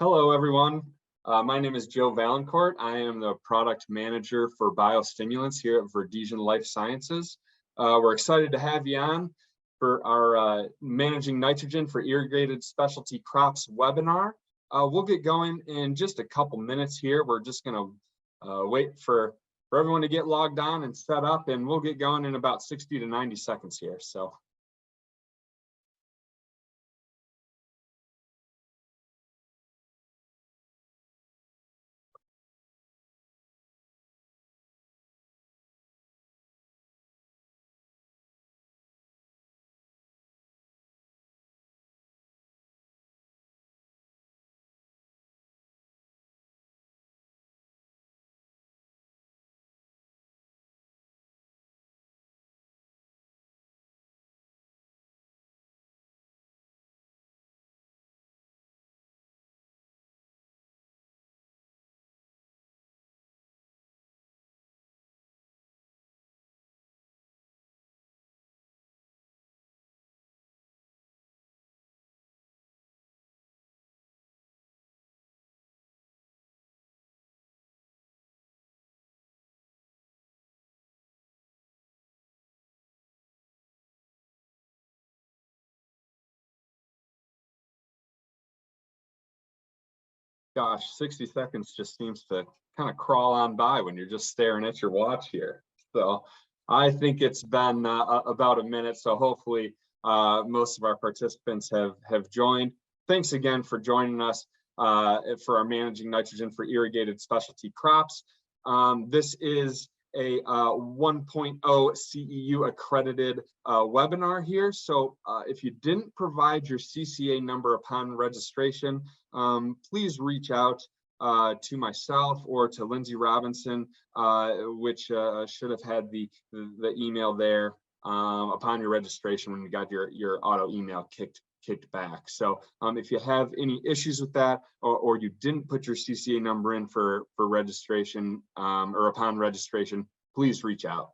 Hello, everyone. My name is Joe Valancourt. I am the product manager for biostimulants here at Verdesian Life Sciences. We're excited to have you on for our Managing Nitrogen for Irrigated Specialty Crops webinar. We'll get going in just a couple minutes here. We're just going to wait for everyone to get logged on and set up, and we'll get going in about 60 to 90 seconds here. So. Gosh, 60 seconds just seems to kind of crawl on by when you're just staring at your watch here. So I think it's been about a minute. So hopefully most of our participants have joined. Thanks again for joining us for our Managing Nitrogen for Irrigated Specialty Crops. This is a 1.0 CEU accredited webinar here. So if you didn't provide your CCA number upon registration, please reach out to myself or to Lindsay Robinson, which should have had the email there upon your registration when you got your auto email kicked back. So if you have any issues with that, or you didn't put your CCA number in for registration or upon registration, please reach out.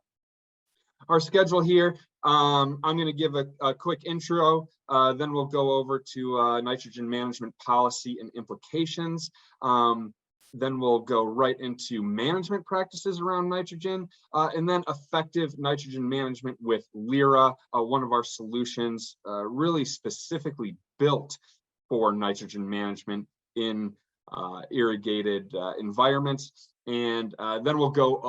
Our schedule here, I'm going to give a quick intro, then we'll go over to nitrogen management policy and implications. Then we'll go right into management practices around nitrogen, and then effective nitrogen management with Lyra, one of our solutions really specifically built for nitrogen management in irrigated environments. And then we'll go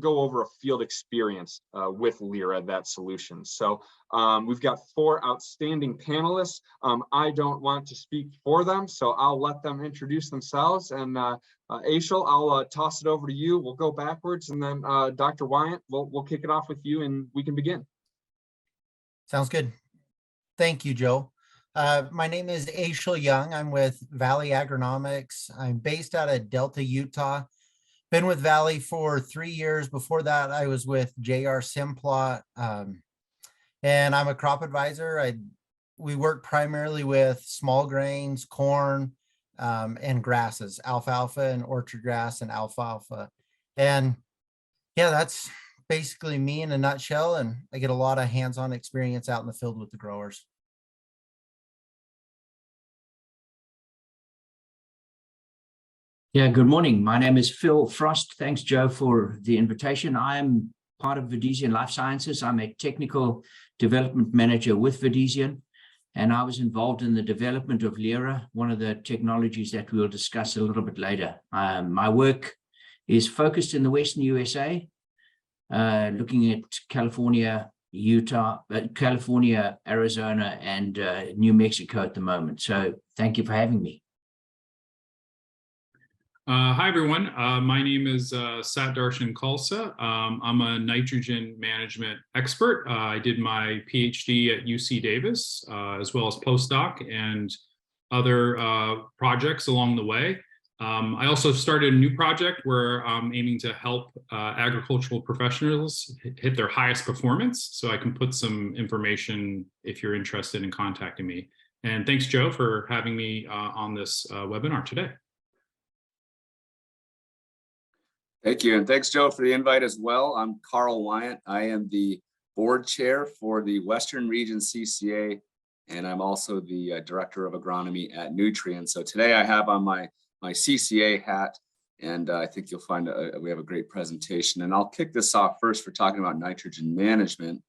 over a field experience with Lyra, that solution. So we've got 4 outstanding panelists. I don't want to speak for them, so I'll let them introduce themselves. And Aishel, I'll toss it over to you. We'll go backwards, and then Dr. Wyant, we'll kick it off with you, and we can begin. Sounds good. Thank you, Joe. My name is Aishel Young. I'm with Valley Agronomics. I'm based out of Delta, Utah. Been with Valley for 3 years. Before that, I was with JR Simplot, and I'm a crop advisor. We work primarily with small grains, corn, and grasses, alfalfa and orchard grass and alfalfa. And yeah, that's basically me in a nutshell. And I get a lot of hands-on experience out in the field with the growers. Yeah, good morning. My name is Phil Frost. Thanks, Joe, for the invitation. I'm part of Verdesian Life Sciences. I'm a technical development manager with Verdesian, and I was involved in the development of Lyra, one of the technologies that we'll discuss a little bit later. My work is focused in the Western USA, looking at California, Utah, California, Arizona, and New Mexico at the moment. So thank you for having me. Hi, everyone. My name is Sat Darshan Khalsa. I'm a nitrogen management expert. I did my PhD at UC Davis, as well as postdoc and other projects along the way. I also started a new project where I'm aiming to help agricultural professionals hit their highest performance. So I can put some information if you're interested in contacting me. And thanks, Joe, for having me on this webinar today. Thank you, and thanks, Joe, for the invite as well. I'm Carl Wyant. I am the board chair for the Western Region CCA and I'm also the Director of Agronomy at Nutrien. So today I have on my CCA hat, and I think you'll find we have a great presentation. And I'll kick this off first for talking about nitrogen management.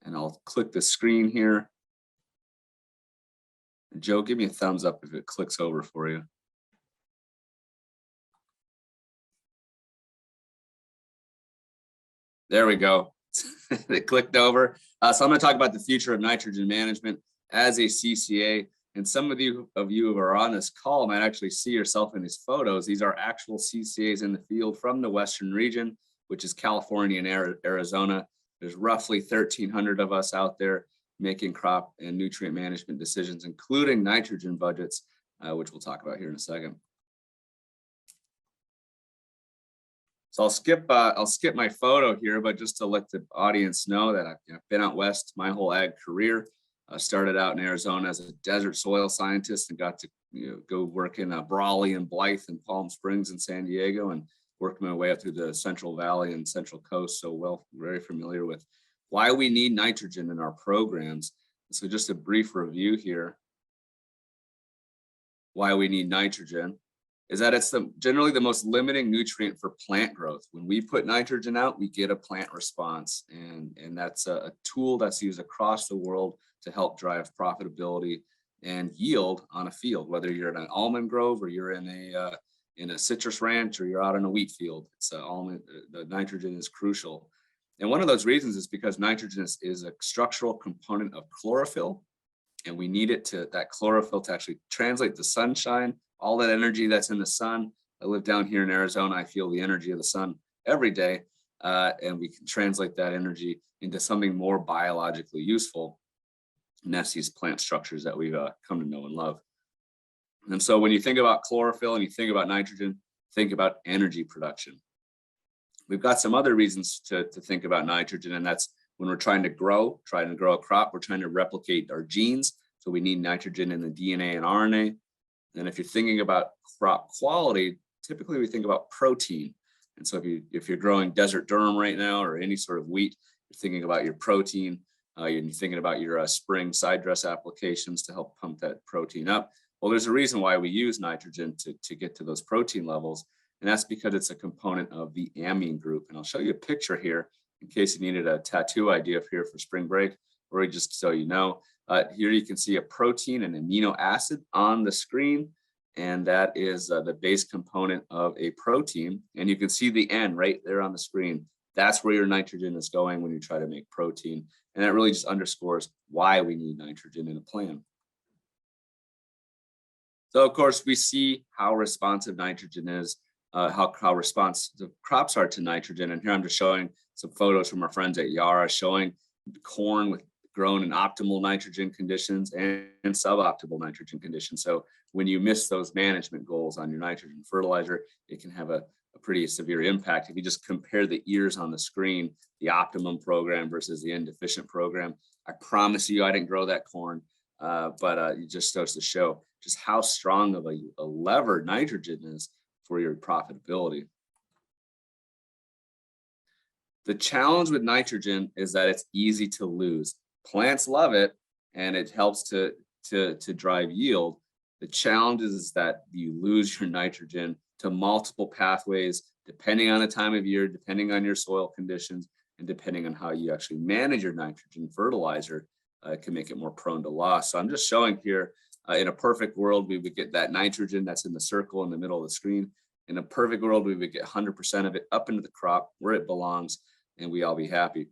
And I'll click the screen here. And Joe, give me a thumbs up if it clicks over for you. There we go. It clicked over. So I'm going to talk about the future of nitrogen management as a CCA. And some of you who are on this call might actually see yourself in these photos. These are actual CCAs in the field from the Western region, which is California and Arizona. There's roughly 1,300 of us out there making crop and nutrient management decisions, including nitrogen budgets, which we'll talk about here in a second. So I'll skip my photo here, but just to let the audience know that I've been out west my whole ag career. I started out in Arizona as a desert soil scientist and got to go work in Brawley and Blythe and Palm Springs and San Diego, and worked my way up through the Central Valley and Central Coast. So very familiar with why we need nitrogen in our programs. So just a brief review here. Why we need nitrogen is that it's generally the most limiting nutrient for plant growth. When we put nitrogen out, we get a plant response, and that's a tool that's used across the world to help drive profitability and yield on a field, whether you're in an almond grove or you're in a citrus ranch or you're out in a wheat field. It's the nitrogen is crucial. And one of those reasons is because nitrogen is a structural component of chlorophyll, and we need that chlorophyll to actually translate the sunshine, all that energy that's in the sun. I live down here in Arizona. I feel the energy of the sun every day, and we can translate that energy into something more biologically useful. And that's these plant structures that we've come to know and love. And so when you think about chlorophyll and you think about nitrogen, think about energy production. We've got some other reasons to think about nitrogen, and that's when we're trying to grow a crop, we're trying to replicate our genes. So we need nitrogen in the DNA and RNA. And if you're thinking about crop quality, typically we think about protein. And so if you're growing desert durum right now or any sort of wheat, you're thinking about your protein. You're thinking about your spring side dress applications to help pump that protein up. Well, there's a reason why we use nitrogen to get to those protein levels. And that's because it's a component of the amine group. And I'll show you a picture here in case you needed a tattoo idea here for spring break, or just so you know. Here you can see a protein and amino acid on the screen, and that is the base component of a protein. And you can see the N right there on the screen. That's where your nitrogen is going when you try to make protein. And that really just underscores why we need nitrogen in a plant. So of course, we see how responsive nitrogen is, how responsive crops are to nitrogen. And here I'm just showing some photos from our friends at Yara showing corn grown in optimal nitrogen conditions and suboptimal nitrogen conditions. So when you miss those management goals on your nitrogen fertilizer, it can have a pretty severe impact. If you just compare the ears on the screen, the optimum program versus the inefficient program, I promise you I didn't grow that corn, but it just goes to show just how strong of a lever nitrogen is for your profitability. The challenge with nitrogen is that it's easy to lose. Plants love it, and it helps to drive yield. The challenge is that you lose your nitrogen to multiple pathways, depending on the time of year, depending on your soil conditions, and depending on how you actually manage your nitrogen fertilizer, can make it more prone to loss. So I'm just showing here, in a perfect world, we would get that nitrogen that's in the circle in the middle of the screen. In a perfect world, we would get 100% of it up into the crop where it belongs, and we all be happy.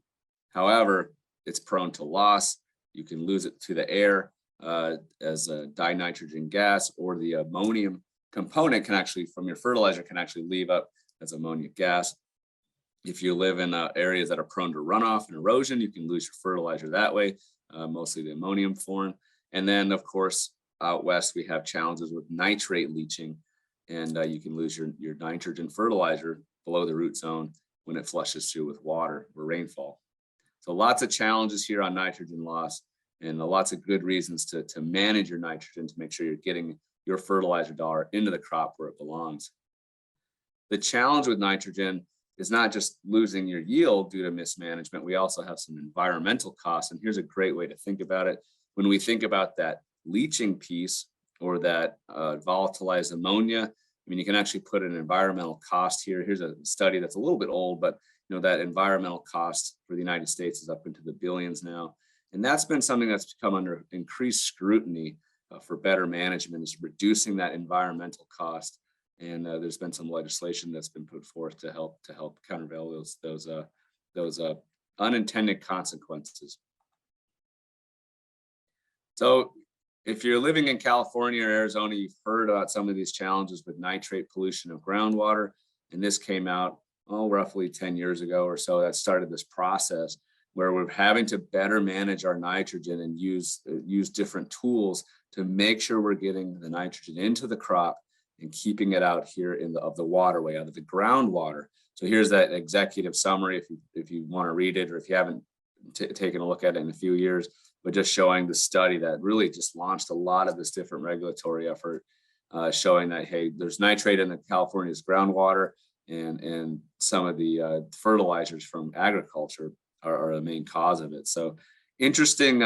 However, it's prone to loss. You can lose it to the air as a dinitrogen gas, or the ammonium component can actually, from your fertilizer, can actually leave up as ammonia gas. If you live in areas that are prone to runoff and erosion, you can lose your fertilizer that way, mostly the ammonium form. And then, of course, out west, we have challenges with nitrate leaching, and you can lose your nitrogen fertilizer below the root zone when it flushes through with water or rainfall. So lots of challenges here on nitrogen loss, and lots of good reasons to manage your nitrogen to make sure you're getting your fertilizer dollar into the crop where it belongs. The challenge with nitrogen is not just losing your yield due to mismanagement. We also have some environmental costs, and here's a great way to think about it. when we think about that leaching piece or that volatilized ammonia, I mean, you can actually put an environmental cost here. Here's a study that's a little bit old, but you know, that environmental cost for the United States is up into the billions now. And that's been something that's become under increased scrutiny for better management, is reducing that environmental cost. And there's been some legislation that's been put forth to help countervail those unintended consequences. So if you're living in California or Arizona, you've heard about some of these challenges with nitrate pollution of groundwater. And this came out, roughly 10 years ago or so, that started this process where we're having to better manage our nitrogen and use different tools to make sure we're getting the nitrogen into the crop and keeping it out here of the waterway, out of the groundwater. So here's that executive summary if you want to read it, or if you haven't taken a look at it in a few years, but just showing the study that really just launched a lot of this different regulatory effort, showing that, hey, there's nitrate in California's groundwater, and some of the fertilizers from agriculture are the main cause of it. So interesting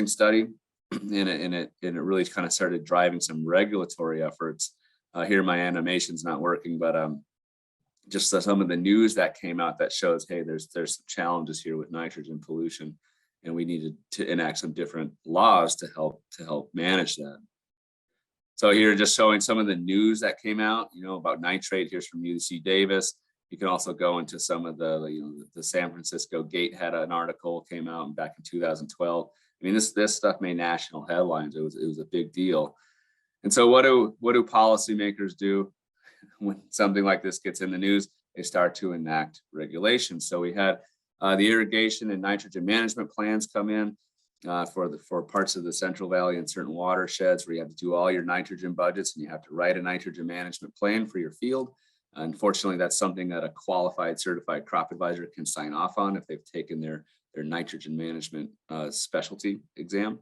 study, and it really kind of started driving some regulatory efforts. Here my animation's not working, but just some of the news that came out that shows, hey, there's some challenges here with nitrogen pollution, and we needed to enact some different laws to help manage that. So here, just showing some of the news that came out, about nitrate. Here's from UC Davis. You can also go into some of the San Francisco Gate had an article came out back in 2012. I mean, this stuff made national headlines. It was a big deal. And so what do policymakers do when something like this gets in the news? They start to enact regulations. So we had the irrigation and nitrogen management plans come in for parts of the Central Valley and certain watersheds where you have to do all your nitrogen budgets and you have to write a nitrogen management plan for your field. Unfortunately, that's something that a qualified certified crop advisor can sign off on if they've taken their nitrogen management specialty exam.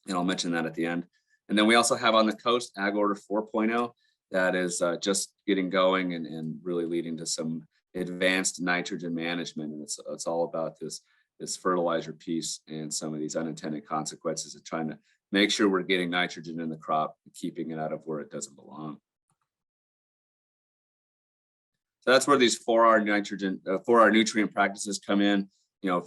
And I'll mention that at the end. And then we also have on the coast Ag Order 4.0 that is just getting going and really leading to some advanced nitrogen management. And it's all about this fertilizer piece and some of these unintended consequences of trying to make sure we're getting nitrogen in the crop and keeping it out of where it doesn't belong. So that's where these 4R nutrient practices come in.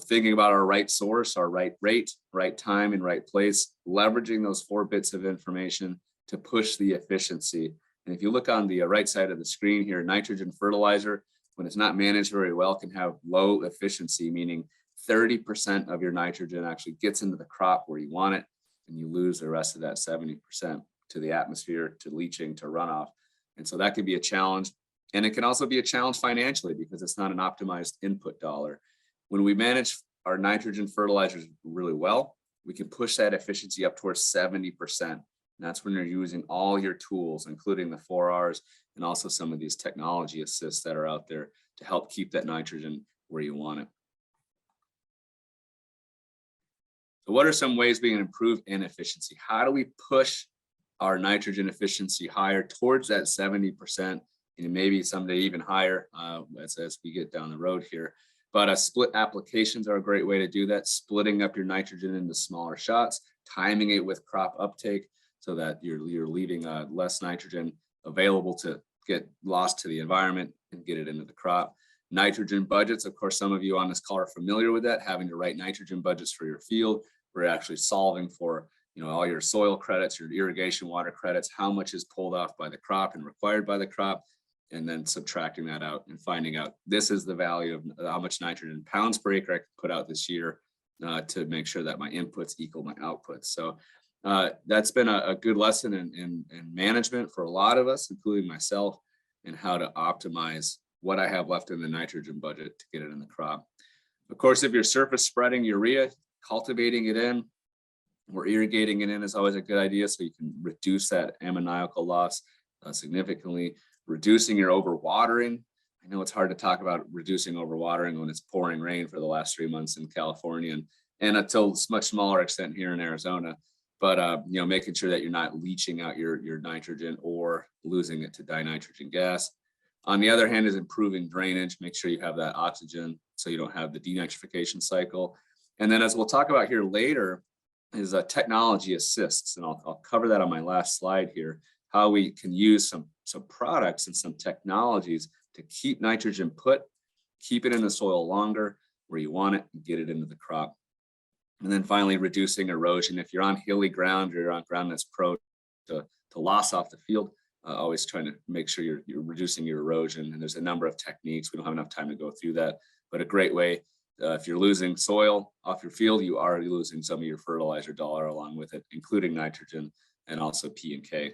Thinking about our right source, our right rate, right time, and right place, leveraging those 4 bits of information to push the efficiency. And if you look on the right side of the screen here, nitrogen fertilizer, when it's not managed very well, can have low efficiency, meaning 30% of your nitrogen actually gets into the crop where you want it, and you lose the rest of that 70% to the atmosphere, to leaching, to runoff. And so that could be a challenge. And it can also be a challenge financially because it's not an optimized input dollar. When we manage our nitrogen fertilizers really well, we can push that efficiency up towards 70%. And that's when you're using all your tools, including the 4Rs and also some of these technology assists that are out there to help keep that nitrogen where you want it. So what are some ways we can improve efficiency? How do we push our nitrogen efficiency higher towards that 70%, and maybe someday even higher as we get down the road here? But split applications are a great way to do that, splitting up your nitrogen into smaller shots, timing it with crop uptake so that you're leaving less nitrogen available to get lost to the environment and get it into the crop. Nitrogen budgets, of course, some of you on this call are familiar with that, having to write nitrogen budgets for your field. We're actually solving for all your soil credits, your irrigation water credits, how much is pulled off by the crop and required by the crop, and then subtracting that out and finding out this is the value of how much nitrogen pounds per acre I can put out this year to make sure that my inputs equal my outputs. So that's been a good lesson in management for a lot of us, including myself, and how to optimize what I have left in the nitrogen budget to get it in the crop. Of course, if you're surface spreading urea, cultivating it in or irrigating it in is always a good idea, so you can reduce that ammoniacal loss significantly. Reducing your overwatering. I know it's hard to talk about reducing overwatering when it's pouring rain for the last 3 months in California and until much smaller extent here in Arizona. But making sure that you're not leaching out your nitrogen or losing it to dinitrogen gas. On the other hand is improving drainage. Make sure you have that oxygen so you don't have the denitrification cycle. And then as we'll talk about here later, is technology assists, and I'll cover that on my last slide here, how we can use some products and some technologies to keep nitrogen put, keep it in the soil longer where you want it, and get it into the crop. And then finally, reducing erosion. If you're on hilly ground or you're on ground that's prone to loss off the field, always trying to make sure you're reducing your erosion. And there's a number of techniques. We don't have enough time to go through that, but a great way. If you're losing soil off your field, you are losing some of your fertilizer dollar along with it, including nitrogen and also P and K.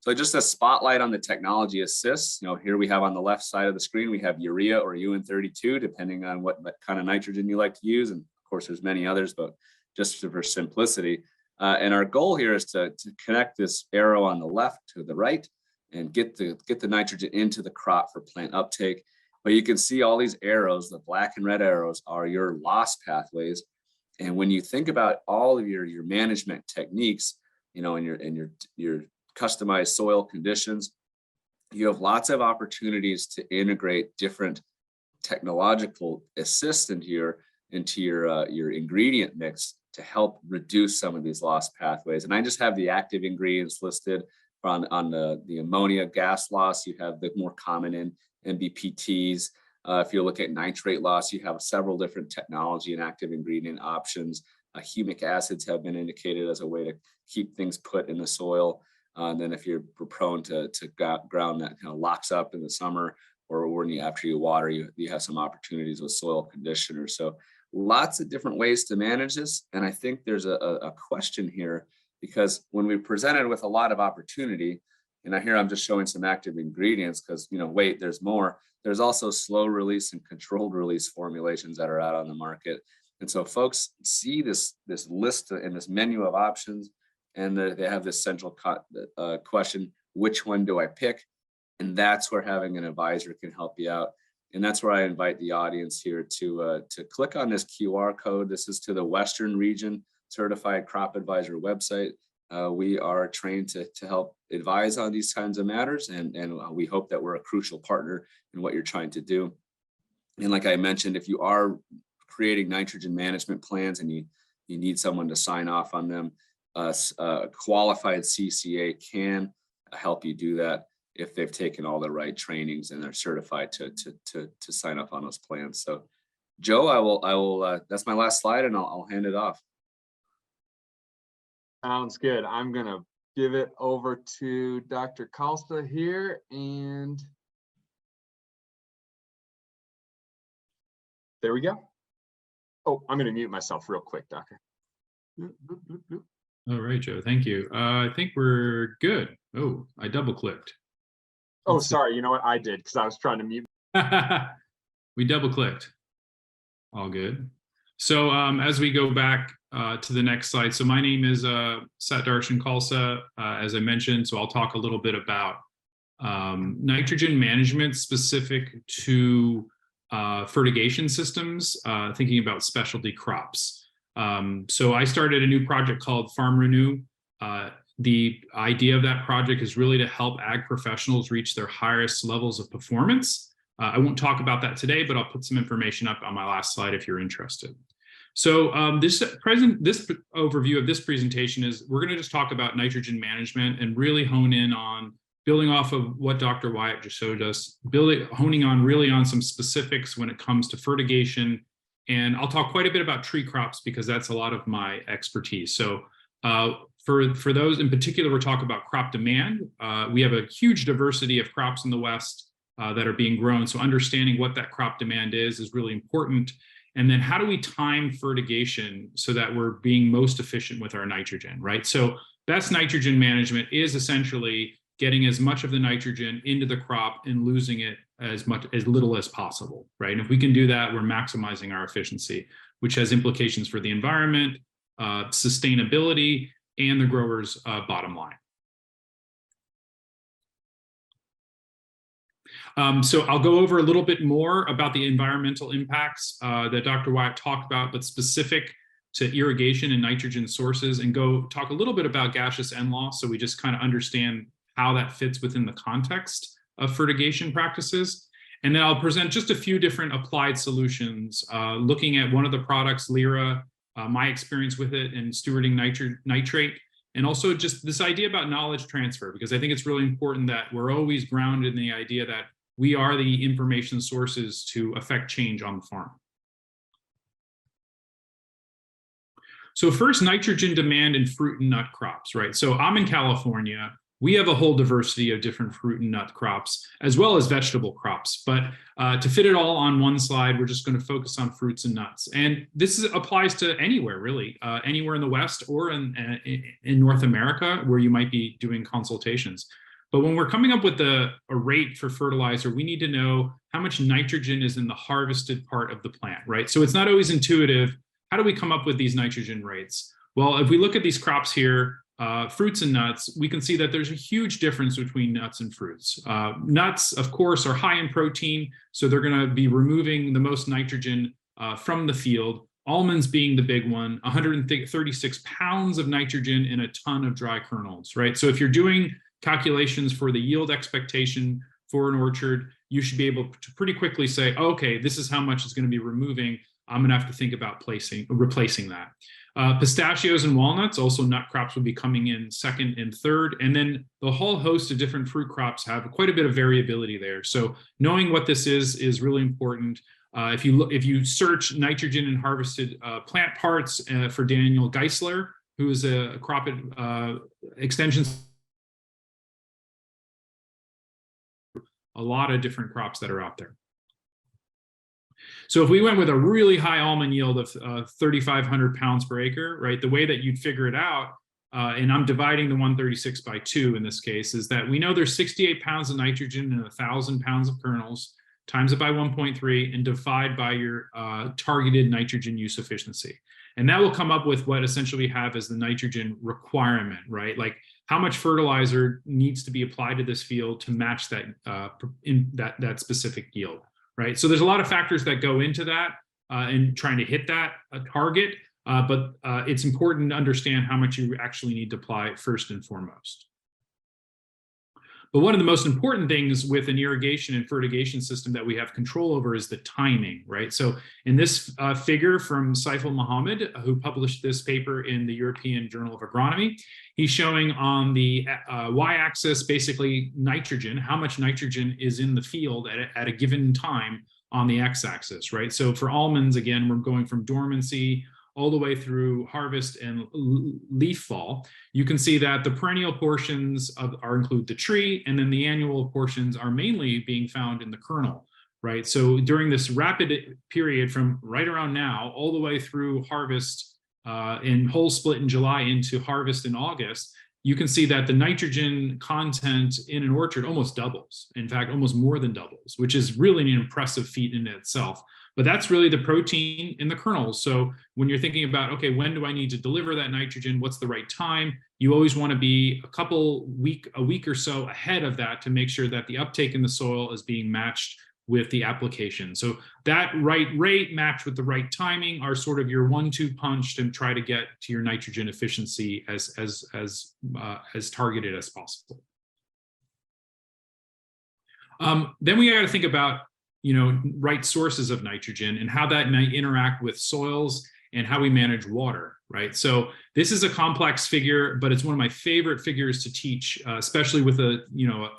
So just a spotlight on the technology assists. Here we have on the left side of the screen, we have urea or UN32, depending on what kind of nitrogen you like to use. And of course, there's many others, but just for simplicity. And our goal here is to connect this arrow on the left to the right and get the nitrogen into the crop for plant uptake. But you can see all these arrows, the black and red arrows are your loss pathways. And when you think about all of your management techniques, in your customized soil conditions, you have lots of opportunities to integrate different technological assists into your ingredient mix to help reduce some of these loss pathways. And I just have the active ingredients listed on the ammonia gas loss. You have the more common in NBPTs. If you look at nitrate loss, you have several different technology and active ingredient options. Humic acids have been indicated as a way to keep things put in the soil. And then if you're prone to ground that kind of locks up in the summer, or when after you water, you have some opportunities with soil conditioners. So lots of different ways to manage this. And I think there's a question here, because when we presented with a lot of opportunity, and here I'm just showing some active ingredients because, wait, there's more. There's also slow release and controlled release formulations that are out on the market. And so folks see this list and this menu of options, and they have this central question, which one do I pick? And that's where having an advisor can help you out. And that's where I invite the audience here to click on this QR code. This is to the Western Region Certified Crop Advisor website. We are trained to help advise on these kinds of matters, and we hope that we're a crucial partner in what you're trying to do. And like I mentioned, if you are creating nitrogen management plans and you need someone to sign off on them, a qualified CCA can help you do that if they've taken all the right trainings and they're certified to sign up on those plans. So Joe, I will that's my last slide, and I'll hand it off. Sounds good. I'm gonna give it over to Dr. Kalsa here, and there we go. Oh, I'm gonna mute myself real quick, Doctor. Bloop, bloop, bloop, bloop. All right, Joe, thank you. I think we're good. Oh, I double clicked. Oh, sorry, you know what I did, because I was trying to mute. We double clicked. All good. So as we go back to the next slide, so my name is Satdarshan Khalsa, as I mentioned, so I'll talk a little bit about nitrogen management specific to fertigation systems, thinking about specialty crops. So I started a new project called Farm Renew. The idea of that project is really to help ag professionals reach their highest levels of performance. I won't talk about that today, but I'll put some information up on my last slide if you're interested. So this overview of this presentation is we're going to just talk about nitrogen management and really hone in on building off of what Dr. Wyatt just showed us, honing on really on some specifics when it comes to fertigation. And I'll talk quite a bit about tree crops because that's a lot of my expertise. So for those in particular, we're talking about crop demand. We have a huge diversity of crops in the West that are being grown. So understanding what that crop demand is really important. And then how do we time fertigation so that we're being most efficient with our nitrogen, right? So best nitrogen management is essentially getting as much of the nitrogen into the crop and losing it as little as possible, right? And if we can do that, we're maximizing our efficiency, which has implications for the environment, sustainability, and the grower's bottom line. So I'll go over a little bit more about the environmental impacts that Dr. Wyatt talked about, but specific to irrigation and nitrogen sources, and go talk a little bit about gaseous N loss, so we just kind of understand how that fits within the context of fertigation practices. And then I'll present just a few different applied solutions, looking at one of the products, Lyra, my experience with it and stewarding nitrate, and also just this idea about knowledge transfer, because I think it's really important that we're always grounded in the idea that we are the information sources to affect change on the farm. So first, nitrogen demand in fruit and nut crops, right? So I'm in California. We have a whole diversity of different fruit and nut crops, as well as vegetable crops. But to fit it all on one slide, we're just going to focus on fruits and nuts. And this applies to anywhere, really, anywhere in the West or in North America where you might be doing consultations. But when we're coming up with a rate for fertilizer, we need to know how much nitrogen is in the harvested part of the plant, right? So it's not always intuitive. How do we come up with these nitrogen rates? Well, if we look at these crops here, fruits and nuts, we can see that there's a huge difference between nuts and fruits. Nuts, of course, are high in protein, so they're going to be removing the most nitrogen from the field. Almonds being the big one, 136 pounds of nitrogen in a ton of dry kernels, right? So if you're doing calculations for the yield expectation for an orchard, you should be able to pretty quickly say, okay, this is how much it's going to be removing. I'm going to have to think about replacing that. Pistachios and walnuts, also nut crops, will be coming in second and third. And then the whole host of different fruit crops have quite a bit of variability there. So knowing what this is really important. If you search nitrogen in harvested plant parts for Daniel Geisler, who is a crop extension, a lot of different crops that are out there. So if we went with a really high almond yield of 3,500 pounds per acre, right, the way that you'd figure it out, and I'm dividing the 136 by 2 in this case, is that we know there's 68 pounds of nitrogen in 1,000 pounds of kernels, times it by 1.3, and divide by your targeted nitrogen use efficiency. And that will come up with what essentially we have as the nitrogen requirement, right? Like how much fertilizer needs to be applied to this field to match that that specific yield. Right, so there's a lot of factors that go into that in trying to hit that target, but it's important to understand how much you actually need to apply first and foremost. But one of the most important things with an irrigation and fertigation system that we have control over is the timing, right? So in this figure from Saiful Mohammed, who published this paper in the European Journal of Agronomy, he's showing on the y-axis basically nitrogen, how much nitrogen is in the field at a given time on the x-axis, right? So for almonds, again, we're going from dormancy all the way through harvest and leaf fall. You can see that the perennial portions include the tree, and then the annual portions are mainly being found in the kernel, right? So during this rapid period from right around now all the way through harvest in whole split in July into harvest in August, you can see that the nitrogen content in an orchard almost doubles. In fact, almost more than doubles, which is really an impressive feat in itself. But that's really the protein in the kernels. So when you're thinking about, okay, when do I need to deliver that nitrogen? What's the right time? You always want to be a week or so ahead of that to make sure that the uptake in the soil is being matched with the application. So that right rate matched with the right timing are sort of your 1-2 punch to try to get to your nitrogen efficiency as targeted as possible. Then we got to think about right sources of nitrogen and how that might interact with soils and how we manage water, right? So this is a complex figure, but it's one of my favorite figures to teach, especially with a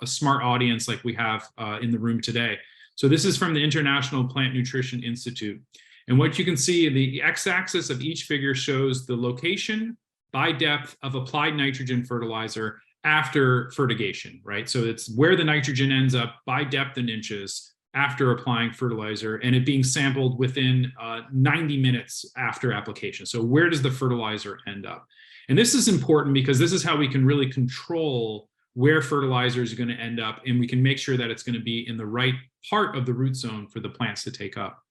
smart audience like we have in the room today. So this is from the International Plant Nutrition Institute. And what you can see, the x-axis of each figure shows the location by depth of applied nitrogen fertilizer after fertigation, right? So it's where the nitrogen ends up by depth in inches after applying fertilizer, and it being sampled within 90 minutes after application. So where does the fertilizer end up? And this is important because this is how we can really control where fertilizer is going to end up, and we can make sure that it's going to be in the right part of the root zone for the plants to take up.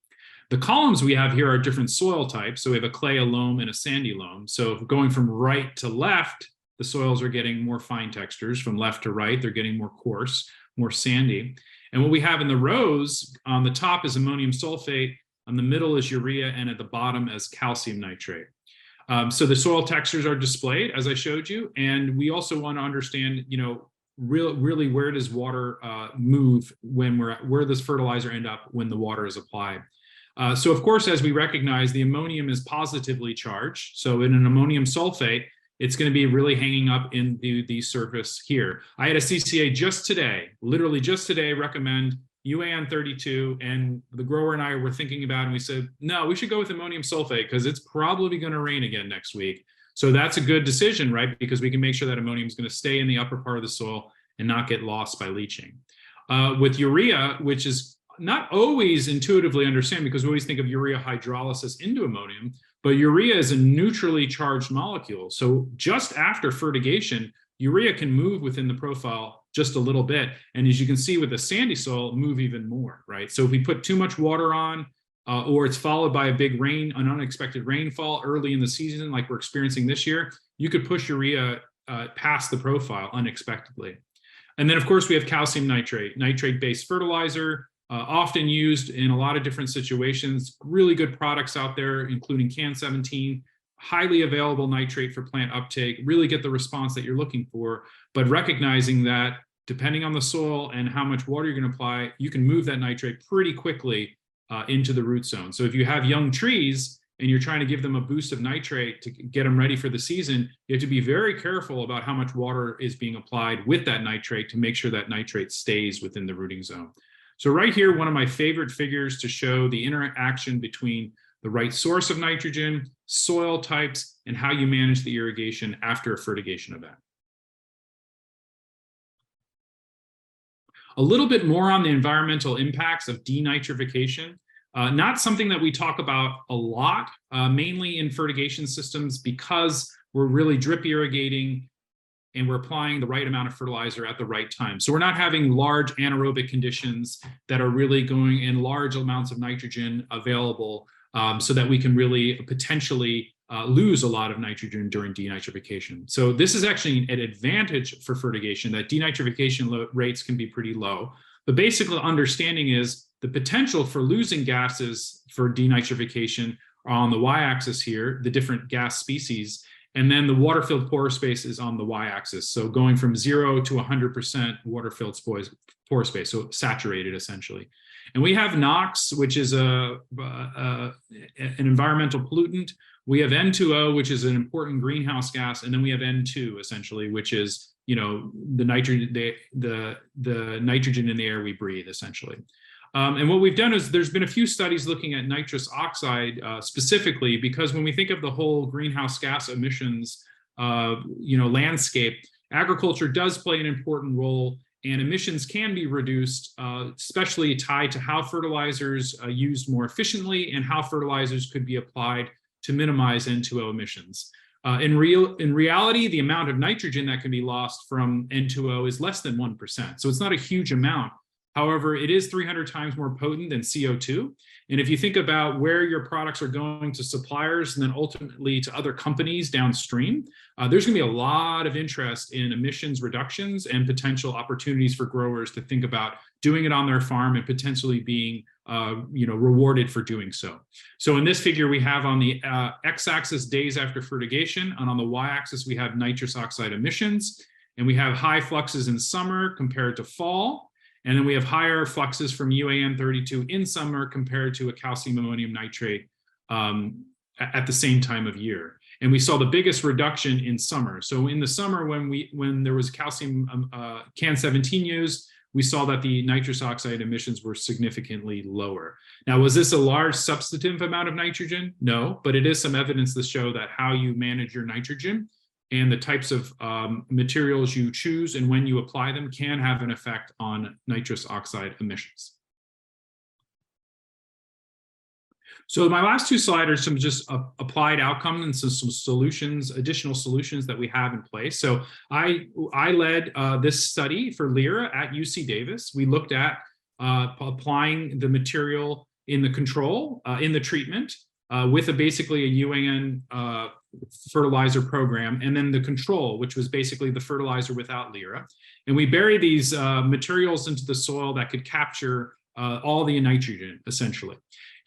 The columns we have here are different soil types. So we have a clay, a loam, and a sandy loam. So going from right to left, the soils are getting more fine textures. From left to right, they're getting more coarse, more sandy. And what we have in the rows, on the top is ammonium sulfate, on the middle is urea, and at the bottom is calcium nitrate. So the soil textures are displayed, as I showed you. And we also want to understand, really where does water move when where does fertilizer end up when the water is applied? So of course, as we recognize, the ammonium is positively charged. So in an ammonium sulfate, it's going to be really hanging up in the surface here. I had a CCA just today, literally just today, recommend UAN 32, and the grower and I were thinking about it, and we said, no, we should go with ammonium sulfate because it's probably going to rain again next week. So that's a good decision, right? Because we can make sure that ammonium is going to stay in the upper part of the soil and not get lost by leaching. With urea, which is not always intuitively understand because we always think of urea hydrolysis into ammonium, but urea is a neutrally charged molecule. So just after fertigation, urea can move within the profile just a little bit. And as you can see with the sandy soil, move even more, right? So if we put too much water on, or it's followed by a big rain, an unexpected rainfall early in the season, like we're experiencing this year, you could push urea past the profile unexpectedly. And then of course we have calcium nitrate, nitrate-based fertilizer, often used in a lot of different situations, really good products out there, including CAN 17, highly available nitrate for plant uptake, really get the response that you're looking for, but recognizing that depending on the soil and how much water you're going to apply, you can move that nitrate pretty quickly into the root zone. So if you have young trees and you're trying to give them a boost of nitrate to get them ready for the season, you have to be very careful about how much water is being applied with that nitrate to make sure that nitrate stays within the rooting zone. So right here, one of my favorite figures to show the interaction between the right source of nitrogen, soil types, and how you manage the irrigation after a fertigation event. A little bit more on the environmental impacts of denitrification. Not something that we talk about a lot, mainly in fertigation systems because we're really drip irrigating and we're applying the right amount of fertilizer at the right time. So we're not having large anaerobic conditions that are really going in large amounts of nitrogen available so that we can really potentially lose a lot of nitrogen during denitrification. So this is actually an advantage for fertigation, that denitrification rates can be pretty low. The basic understanding is the potential for losing gases for denitrification are on the y-axis here, the different gas species, and then the water-filled pore space is on the y-axis. So going from 0 to 100% water-filled pore space, so saturated essentially. And we have NOx, which is an environmental pollutant. We have N2O, which is an important greenhouse gas, and then we have N2 essentially, which is the nitrogen, the nitrogen in the air we breathe essentially. And what we've done is there's been a few studies looking at nitrous oxide specifically, because when we think of the whole greenhouse gas emissions landscape, agriculture does play an important role, and emissions can be reduced, especially tied to how fertilizers are used more efficiently and how fertilizers could be applied to minimize N2O emissions. In reality, the amount of nitrogen that can be lost from N2O is less than 1%. So it's not a huge amount. However, it is 300 times more potent than CO2. And if you think about where your products are going to suppliers and then ultimately to other companies downstream, there's going to be a lot of interest in emissions reductions and potential opportunities for growers to think about doing it on their farm and potentially being rewarded for doing so. So in this figure, we have on the x-axis days after fertigation, and on the y-axis, we have nitrous oxide emissions. And we have high fluxes in summer compared to fall. And then we have higher fluxes from UAN 32 in summer compared to a calcium ammonium nitrate at the same time of year. And we saw the biggest reduction in summer. So in the summer, when there was calcium CAN 17 used, we saw that the nitrous oxide emissions were significantly lower. Now, was this a large substantive amount of nitrogen? No, but it is some evidence to show that how you manage your nitrogen and the types of materials you choose and when you apply them can have an effect on nitrous oxide emissions. So my last two slides are some just applied outcomes and some solutions, additional solutions that we have in place. So I led this study for Lyra at UC Davis. We looked at applying the material in the control, in the treatment, with basically a UAN fertilizer program, and then the control, which was basically the fertilizer without Lyra. And we bury these materials into the soil that could capture all the nitrogen, essentially.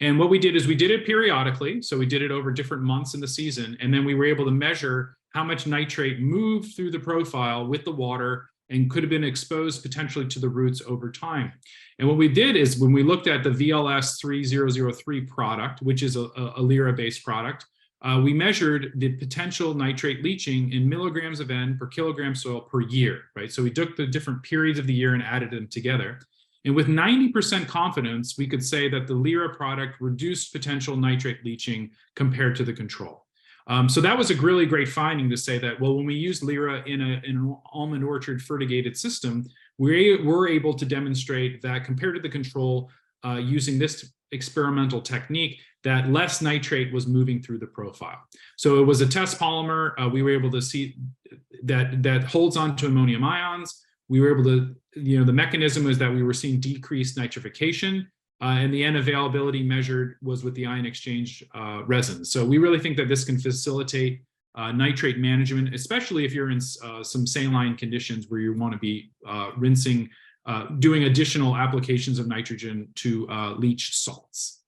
And what we did is we did it periodically. So we did it over different months in the season. And then we were able to measure how much nitrate moved through the profile with the water and could have been exposed potentially to the roots over time. And what we did is when we looked at the VLS 3003 product, which is a Lyra-based product, we measured the potential nitrate leaching in milligrams of N per kilogram soil per year, right? So we took the different periods of the year and added them together. And with 90% confidence, we could say that the Lyra product reduced potential nitrate leaching compared to the control. So that was a really great finding to say that, well, when we used Lyra in an almond orchard fertigated system, we were able to demonstrate that compared to the control using this experimental technique, that less nitrate was moving through the profile. So it was a test polymer. We were able to see that holds on to ammonium ions. We were able to, the mechanism was that we were seeing decreased nitrification, and the N availability measured was with the ion exchange resin. So we really think that this can facilitate nitrate management, especially if you're in some saline conditions where you want to be rinsing, doing additional applications of nitrogen to leach salts.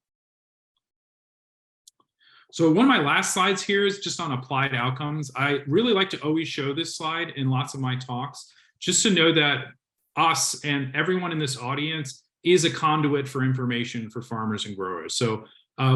So one of my last slides here is just on applied outcomes. I really like to always show this slide in lots of my talks, just to know that us and everyone in this audience is a conduit for information for farmers and growers. So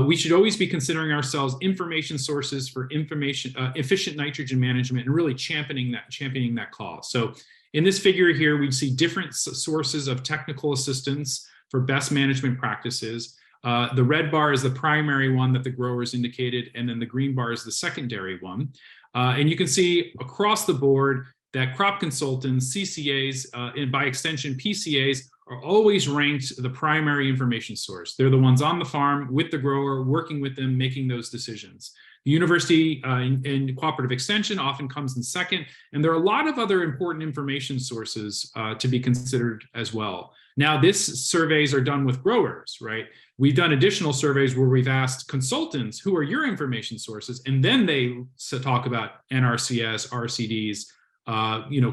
we should always be considering ourselves information sources for efficient nitrogen management and really championing that cause. So in this figure here, we see different sources of technical assistance for best management practices. The red bar is the primary one that the growers indicated, and then the green bar is the secondary one. And you can see across the board that crop consultants, CCAs, and by extension PCAs, are always ranked the primary information source. They're the ones on the farm with the grower, working with them, making those decisions. The university and cooperative extension often comes in second, and there are a lot of other important information sources to be considered as well. Now, surveys are done with growers, right? We've done additional surveys where we've asked consultants, who are your information sources? And then they talk about NRCS, RCDs,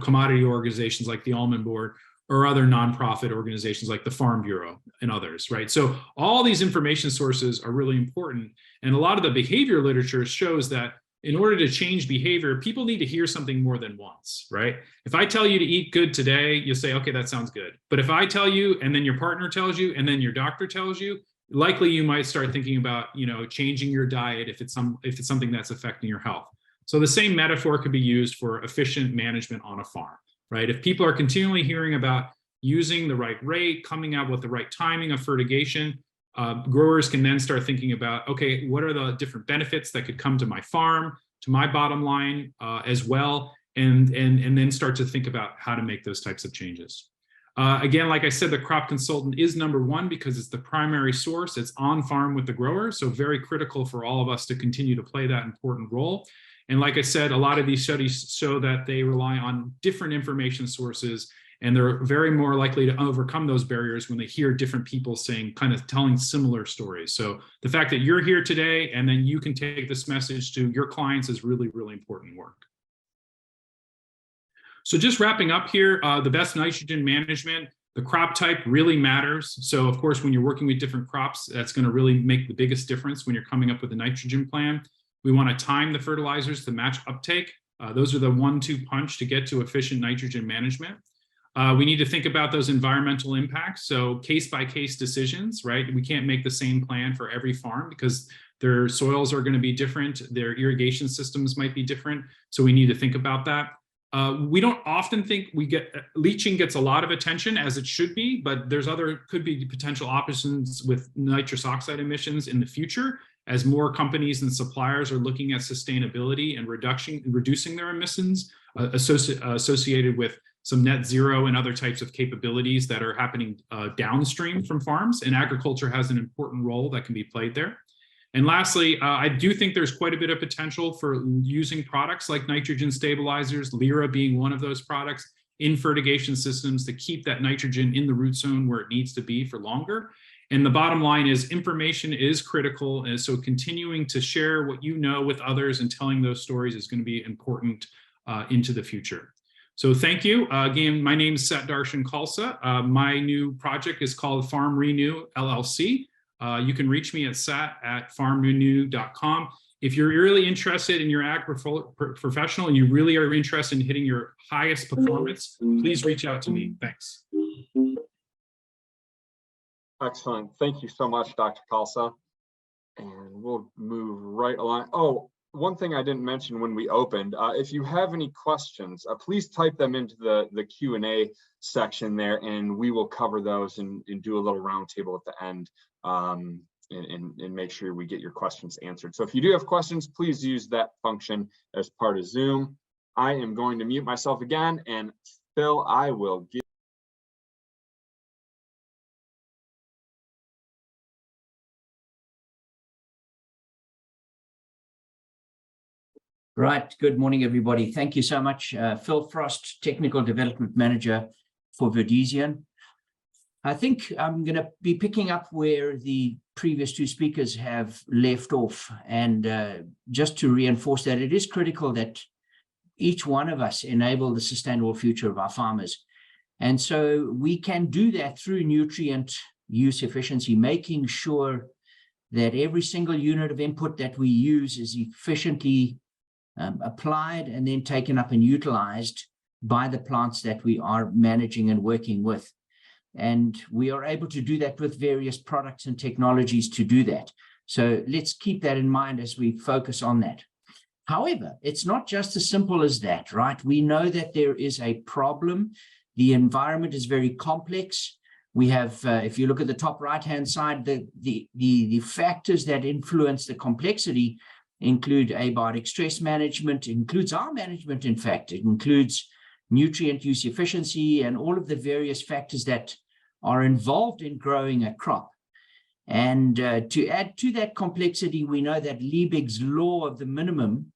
commodity organizations like the Almond Board, or other nonprofit organizations like the Farm Bureau and others, right? So all these information sources are really important. And a lot of the behavior literature shows that in order to change behavior, people need to hear something more than once, right? If I tell you to eat good today, you'll say, okay, that sounds good. But if I tell you, and then your partner tells you, and then your doctor tells you, likely you might start thinking about, changing your diet if it's something that's affecting your health. So the same metaphor could be used for efficient management on a farm, right? If people are continually hearing about using the right rate, coming out with the right timing of fertigation, growers can then start thinking about, okay, what are the different benefits that could come to my farm, to my bottom line as well, and then start to think about how to make those types of changes. Again, like I said, the crop consultant is number one because it's the primary source. It's on farm with the grower, so very critical for all of us to continue to play that important role. And like I said, a lot of these studies show that they rely on different information sources, and they're very more likely to overcome those barriers when they hear different people telling similar stories. So the fact that you're here today and then you can take this message to your clients is really, really important work. So just wrapping up here, the best nitrogen management, the crop type really matters. So of course, when you're working with different crops, that's going to really make the biggest difference when you're coming up with a nitrogen plan. We want to time the fertilizers to match uptake. Those are the 1-2 punch to get to efficient nitrogen management. We need to think about those environmental impacts. So case-by-case decisions, right? We can't make the same plan for every farm because their soils are going to be different. Their irrigation systems might be different. So we need to think about that. We don't often think leaching gets a lot of attention, as it should be, but could be potential options with nitrous oxide emissions in the future as more companies and suppliers are looking at sustainability and reducing their emissions associated with some net zero and other types of capabilities that are happening downstream from farms, and agriculture has an important role that can be played there. And lastly, I do think there's quite a bit of potential for using products like nitrogen stabilizers, Lyra being one of those products, in fertigation systems to keep that nitrogen in the root zone where it needs to be for longer. And the bottom line is information is critical. And so continuing to share what you know with others and telling those stories is going to be important into the future. So thank you. Again, my name is Sat Darshan Khalsa. My new project is called Farm Renew LLC. You can reach me at sat@farmrenew.com. if you're really interested in your ag professional and you really are interested in hitting your highest performance, please reach out to me. Thanks. Excellent. Thank you so much, Dr. Kalsa. And we'll move right along. Oh, one thing I didn't mention when we opened, if you have any questions, please type them into the Q&A section there, and we will cover those and do a little roundtable at the end, and make sure we get your questions answered. So if you do have questions, please use that function as part of Zoom. I am going to mute myself again, and Phil, I will give. Right. Good morning, everybody. Thank you so much. Phil Frost, Technical Development Manager for Verdesian. I think I'm going to be picking up where the previous two speakers have left off. And just to reinforce that, it is critical that each one of us enable the sustainable future of our farmers. And so we can do that through nutrient use efficiency, making sure that every single unit of input that we use is efficiently applied and then taken up and utilized by the plants that we are managing and working with. And we are able to do that with various products and technologies to do that. So let's keep that in mind as we focus on that. However, it's not just as simple as that, right? We know that there is a problem. The environment is very complex. We have, if you look at the top right-hand side, the factors that influence the complexity include abiotic stress management, includes our management, in fact. It includes nutrient use efficiency and all of the various factors that are involved in growing a crop. And to add to that complexity, we know that Liebig's law of the minimum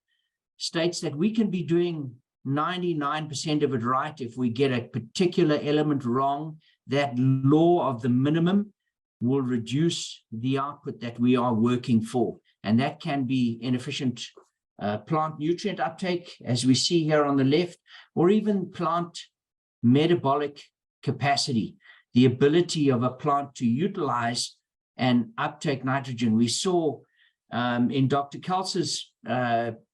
states that we can be doing 99% of it right. If we get a particular element wrong, that law of the minimum will reduce the output that we are working for. And that can be inefficient plant nutrient uptake, as we see here on the left, or even plant metabolic capacity, the ability of a plant to utilize and uptake nitrogen. We saw in Dr. Kalsa's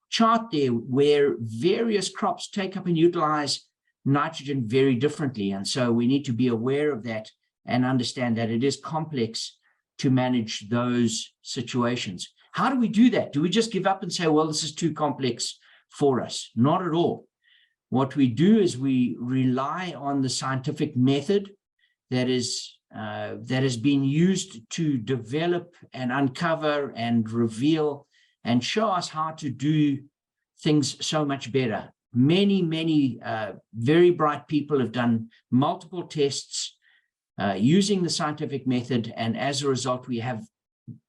chart there where various crops take up and utilize nitrogen very differently. And so we need to be aware of that and understand that it is complex to manage those situations. How do we do that? Do we just give up and say, well, this is too complex for us? Not at all. What we do is we rely on the scientific method that has been used to develop and uncover and reveal and show us how to do things so much better. Many very bright people have done multiple tests using the scientific method, and as a result, we have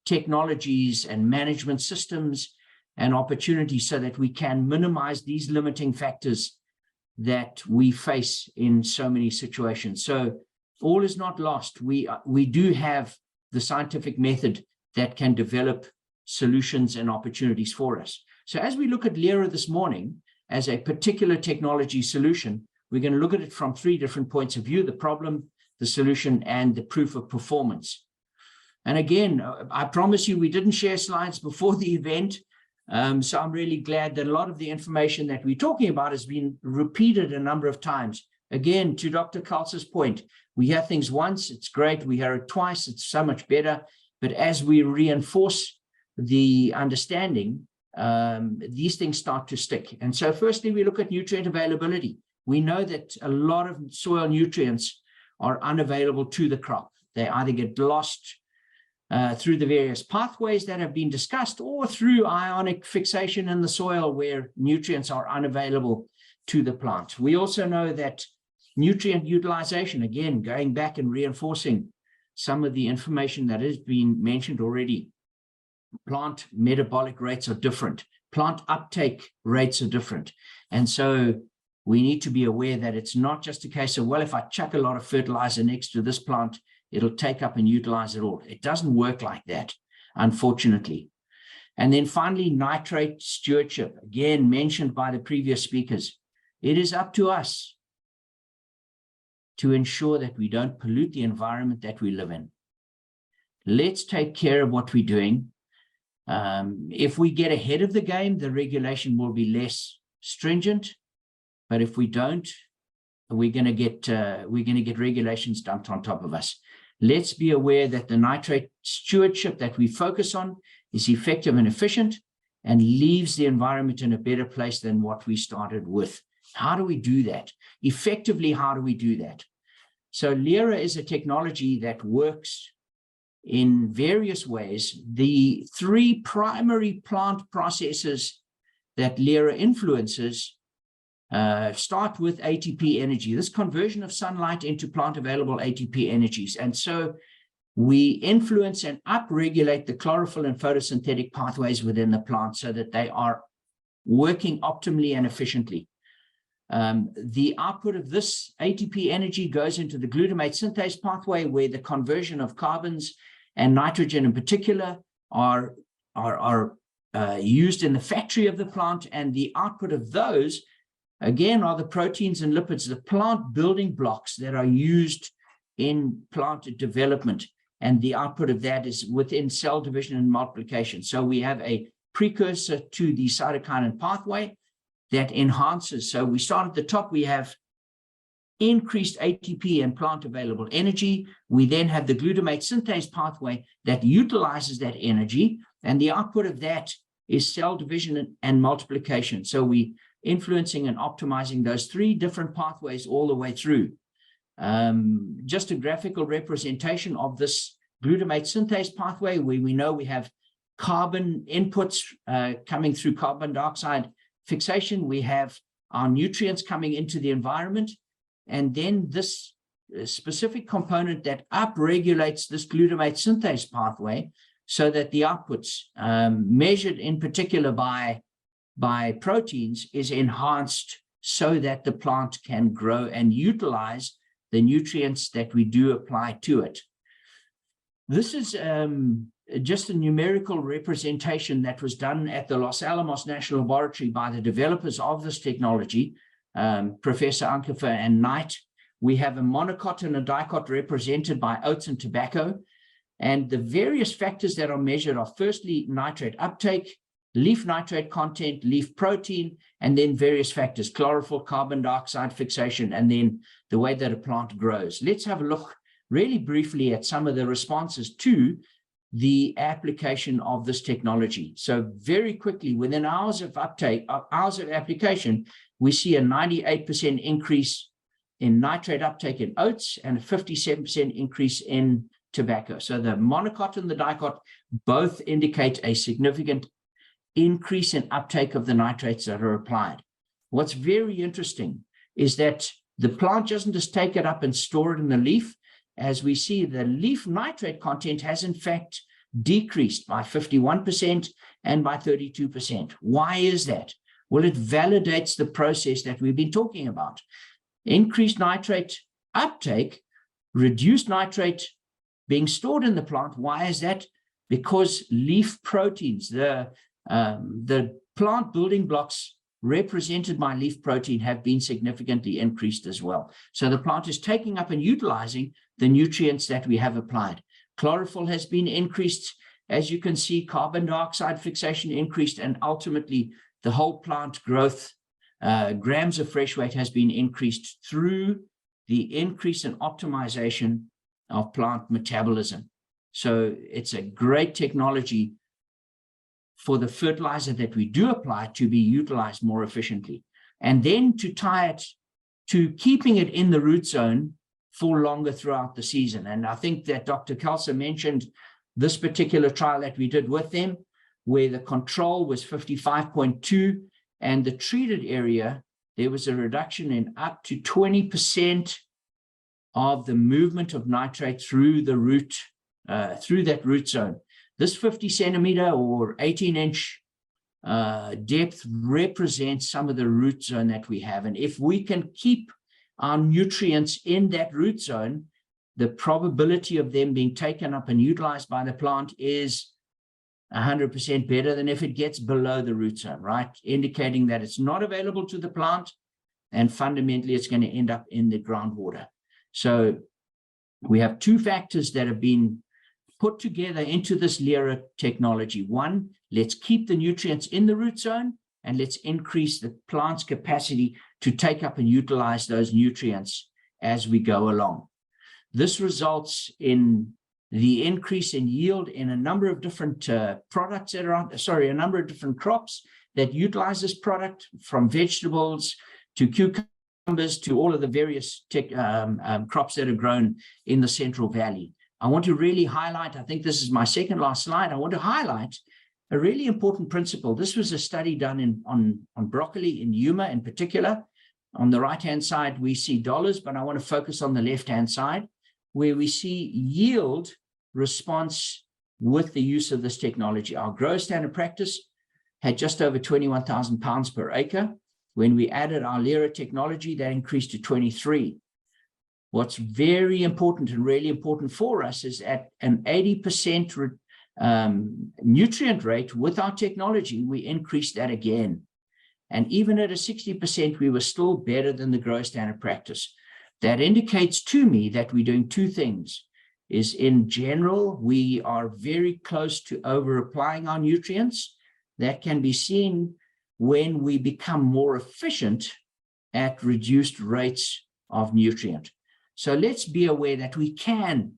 technologies and management systems and opportunities so that we can minimize these limiting factors that we face in so many situations. So all is not lost. We do have the scientific method that can develop solutions and opportunities for us. So as we look at Lyra this morning as a particular technology solution, we're going to look at it from three different points of view: the problem, the solution, and the proof of performance. And again, I promise you, we didn't share slides before the event. So I'm really glad that a lot of the information that we're talking about has been repeated a number of times. Again, to Dr. Kalsa's point, we hear things once, it's great. We hear it twice, it's so much better. But as we reinforce the understanding, these things start to stick. And so firstly, we look at nutrient availability. We know that a lot of soil nutrients are unavailable to the crop. They either get lost through the various pathways that have been discussed, or through ionic fixation in the soil where nutrients are unavailable to the plant. We also know that nutrient utilization, again, going back and reinforcing some of the information that has been mentioned already, plant metabolic rates are different. Plant uptake rates are different. And so we need to be aware that it's not just a case of, well, if I chuck a lot of fertilizer next to this plant, it'll take up and utilize it all. It doesn't work like that, unfortunately. And then finally, nitrate stewardship, again, mentioned by the previous speakers. It is up to us to ensure that we don't pollute the environment that we live in. Let's take care of what we're doing. If we get ahead of the game, the regulation will be less stringent. But if we don't, we're going to get regulations dumped on top of us. Let's be aware that the nitrate stewardship that we focus on is effective and efficient and leaves the environment in a better place than what we started with. How do we do that? Effectively, how do we do that? So LIRA is a technology that works in various ways. The three primary plant processes that LIRA influences start with ATP energy, this conversion of sunlight into plant available ATP energies. And so we influence and upregulate the chlorophyll and photosynthetic pathways within the plant so that they are working optimally and efficiently. The output of this ATP energy goes into the glutamate synthase pathway, where the conversion of carbons and nitrogen in particular are used in the factory of the plant, and the output of those again are the proteins and lipids, the plant building blocks that are used in plant development, and the output of that is within cell division and multiplication. So we have a precursor to the cytokinin pathway that enhances. So we start at the top, we have increased ATP and plant available energy. We then have the glutamate synthase pathway that utilizes that energy, and the output of that is cell division and multiplication. So we influencing and optimizing those three different pathways all the way through. Just a graphical representation of this glutamate synthase pathway, where we know we have carbon inputs coming through carbon dioxide fixation. We have our nutrients coming into the environment, and then this specific component that upregulates this glutamate synthase pathway so that the outputs measured in particular by proteins is enhanced so that the plant can grow and utilize the nutrients that we do apply to it. This is just a numerical representation that was done at the Los Alamos National Laboratory by the developers of this technology, Professor Ankefer and Knight. We have a monocot and a dicot represented by oats and tobacco. And the various factors that are measured are firstly nitrate uptake, leaf nitrate content, leaf protein, and then various factors, chlorophyll, carbon dioxide fixation, and then the way that a plant grows. Let's have a look really briefly at some of the responses to the application of this technology. So very quickly, within hours of uptake, hours of application, we see a 98% increase in nitrate uptake in oats and a 57% increase in tobacco. So the monocot and the dicot both indicate a significant increase in uptake of the nitrates that are applied. What's very interesting is that the plant doesn't just take it up and store it in the leaf. As we see, the leaf nitrate content has in fact decreased by 51% and by 32%. Why is that? Well, it validates the process that we've been talking about. Increased nitrate uptake, reduced nitrate being stored in the plant. Why is that? Because leaf proteins, the plant building blocks represented by leaf protein, have been significantly increased as well. So the plant is taking up and utilizing the nutrients that we have applied. Chlorophyll has been increased. As you can see, carbon dioxide fixation increased, and ultimately the whole plant growth, grams of fresh weight has been increased through the increase in optimization of plant metabolism. So it's a great technology for the fertilizer that we do apply to be utilized more efficiently. And then to tie it to keeping it in the root zone for longer throughout the season. And I think that Dr. Kelsa mentioned this particular trial that we did with them, where the control was 55.2, and the treated area, there was a reduction in up to 20% of the movement of nitrate through the root, through that root zone. This 50 centimeter or 18-inch depth represents some of the root zone that we have. And if we can keep our nutrients in that root zone, the probability of them being taken up and utilized by the plant is 100% better than if it gets below the root zone, right? Indicating that it's not available to the plant, and fundamentally it's going to end up in the groundwater. So we have two factors that have been put together into this Lyra technology. One, let's keep the nutrients in the root zone, and let's increase the plant's capacity to take up and utilize those nutrients as we go along. This results in the increase in yield in a number of different products that are on, sorry, a number of different crops that utilize this product, from vegetables to cucumbers to all of the various crops that are grown in the Central Valley. I want to really highlight, I think this is my second last slide, I want to highlight a really important principle. This was a study done on broccoli in Yuma in particular. On the right-hand side, we see dollars, but I want to focus on the left-hand side, where we see yield response with the use of this technology. Our grow standard practice had just over 21,000 pounds per acre. When we added our Lyra technology, that increased to 23. What's very important and really important for us is at an 80% nutrient rate with our technology, we increased that again. And even at a 60%, we were still better than the grow standard practice. That indicates to me that we're doing two things. Is in general, we are very close to over applying our nutrients. That can be seen when we become more efficient at reduced rates of nutrient. So let's be aware that we can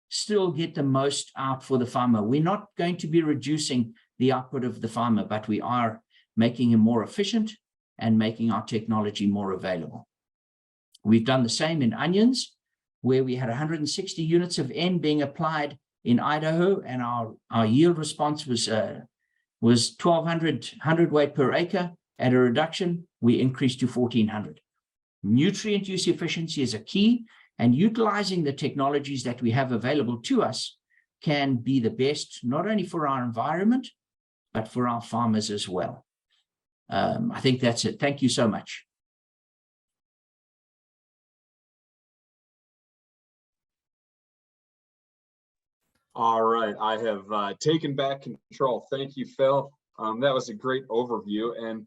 still get the most out for the farmer. We're not going to be reducing the output of the farmer, but we are making him more efficient and making our technology more available. We've done the same in onions, where we had 160 units of N being applied in Idaho, and our yield response was 1,200 hundredweight per acre. At a reduction, we increased to 1,400. Nutrient use efficiency is a key, and utilizing the technologies that we have available to us can be the best, not only for our environment, but for our farmers as well. I think that's it. Thank you so much. All right, I have taken back control. Thank you, Phil. That was a great overview. And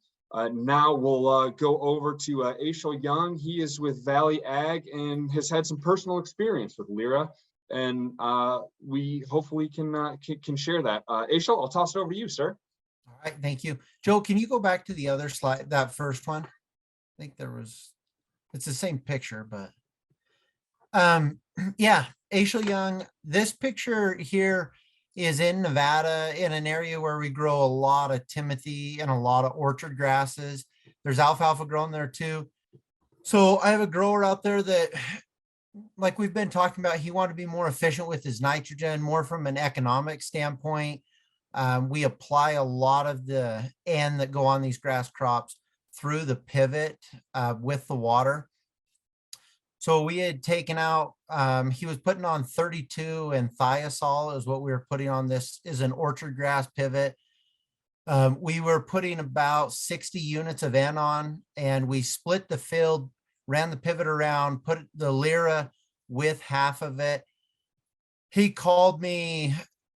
now we'll go over to Aishel Young. He is with Valley Ag and has had some personal experience with Lyra. And we hopefully can share that. Aishel, I'll toss it over to you, sir. All right, thank you. Joe, can you go back to the other slide, that first one? I think it's the same picture, but yeah, Aishel Young, this picture here is in Nevada, in an area where we grow a lot of timothy and a lot of orchard grasses. There's alfalfa growing there too. So I have a grower out there that, like we've been talking about, he wanted to be more efficient with his nitrogen, more from an economic standpoint. We apply a lot of the N that go on these grass crops through the pivot with the water. So we had taken out, he was putting on 32 and thiazole is what we were putting on. This is an orchard grass pivot. We were putting about 60 units of N on, and we split the field, ran the pivot around, put the Lyra with half of it. He called me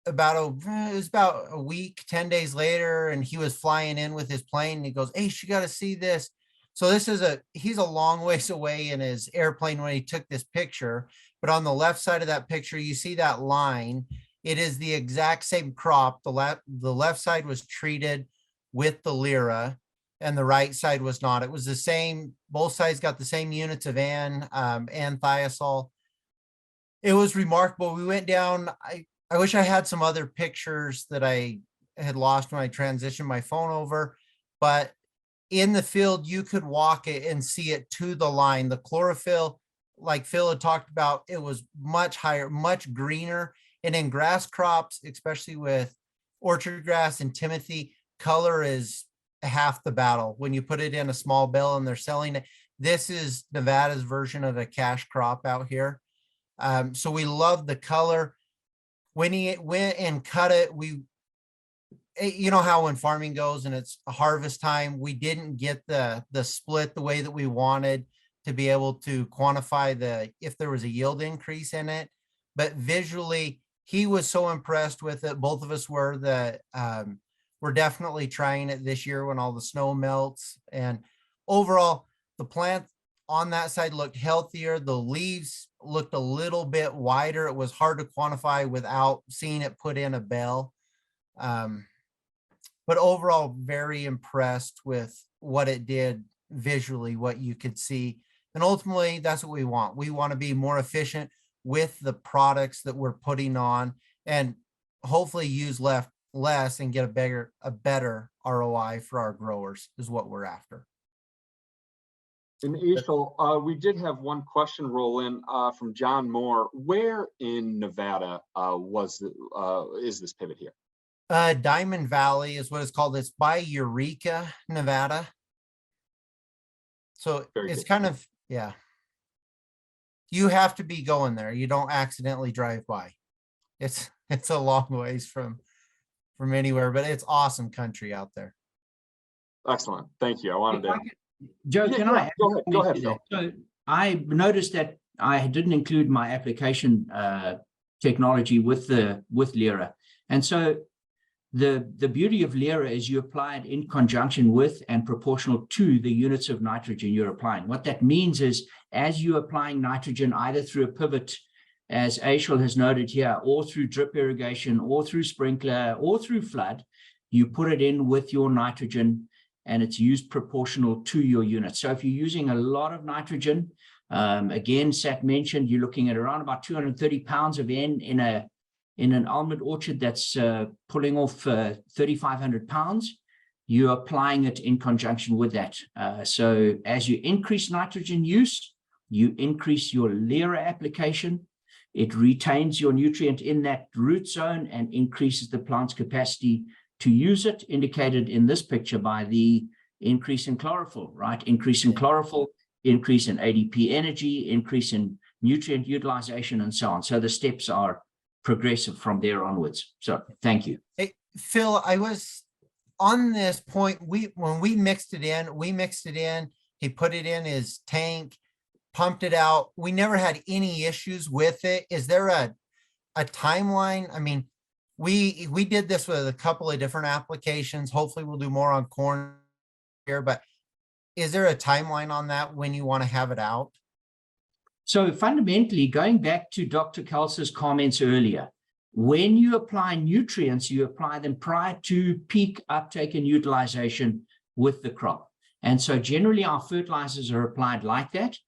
it was about a week, 10 days later, and he was flying in with his plane, and he goes, "Hey, you got to see this." So he's a long ways away in his airplane when he took this picture, but on the left side of that picture, you see that line. It is the exact same crop. The left side was treated with the Lyra and the right side was not. It was the same, both sides got the same units of N and thiazole. It was remarkable. We went down, I wish I had some other pictures that I had lost when I transitioned my phone over, but in the field, you could walk it and see it to the line. The chlorophyll, like Phil had talked about, it was much higher, much greener. And in grass crops, especially with orchard grass and timothy, color is half the battle. When you put it in a small bale and they're selling it, this is Nevada's version of a cash crop out here. So we love the color. When he went and cut it, you know how when farming goes and it's harvest time, we didn't get the split the way that we wanted to be able to quantify if there was a yield increase in it. But visually, he was so impressed with it. Both of us were, that we're definitely trying it this year when all the snow melts. And overall, the plant on that side looked healthier. The leaves looked a little bit wider. It was hard to quantify without seeing it put in a bell. But overall, very impressed with what it did visually, what you could see. And ultimately, that's what we want. We want to be more efficient with the products that we're putting on and hopefully use less and get a better ROI for our growers is what we're after. And Ashel, we did have one question roll in from John Moore. Where in Nevada is this pivot here? Diamond Valley is what it's called. It's by Eureka, Nevada. So Very it's good. kind of, yeah. You have to be going there. You don't accidentally drive by. It's a long ways from anywhere, but it's awesome country out there. Excellent. Thank you. I wanted to. Joe, Yeah, can yeah, I? go ahead, Phil. So I noticed that I didn't include my application technology with Lyra. And so the beauty of Lyra is you apply it in conjunction with and proportional to the units of nitrogen you're applying. What that means is as you're applying nitrogen either through a pivot, as Ashel has noted here, or through drip irrigation, or through sprinkler, or through flood, you put it in with your nitrogen and it's used proportional to your unit. So if you're using a lot of nitrogen, again, Sat mentioned, you're looking at around about 230 pounds of N in an almond orchard that's pulling off 3,500 pounds, you're applying it in conjunction with that. So as you increase nitrogen use, you increase your Lyra application. It retains your nutrient in that root zone and increases the plant's capacity to use it, indicated in this picture by the increase in chlorophyll, right? Increase in chlorophyll, increase in ADP energy, increase in nutrient utilization, and so on. So the steps are progressive from there onwards. So thank you. Hey, Phil, I was on this point. When we mixed it in, he put it in his tank, pumped it out. We never had any issues with it. Is there a timeline? I mean, we did this with a couple of different applications. Hopefully we'll do more on corn here, but is there a timeline on that when you want to have it out? So fundamentally, going back to Dr. Kelsa's comments earlier, when you apply nutrients, you apply them prior to peak uptake and utilization with the crop. And so generally our fertilizers are applied like that.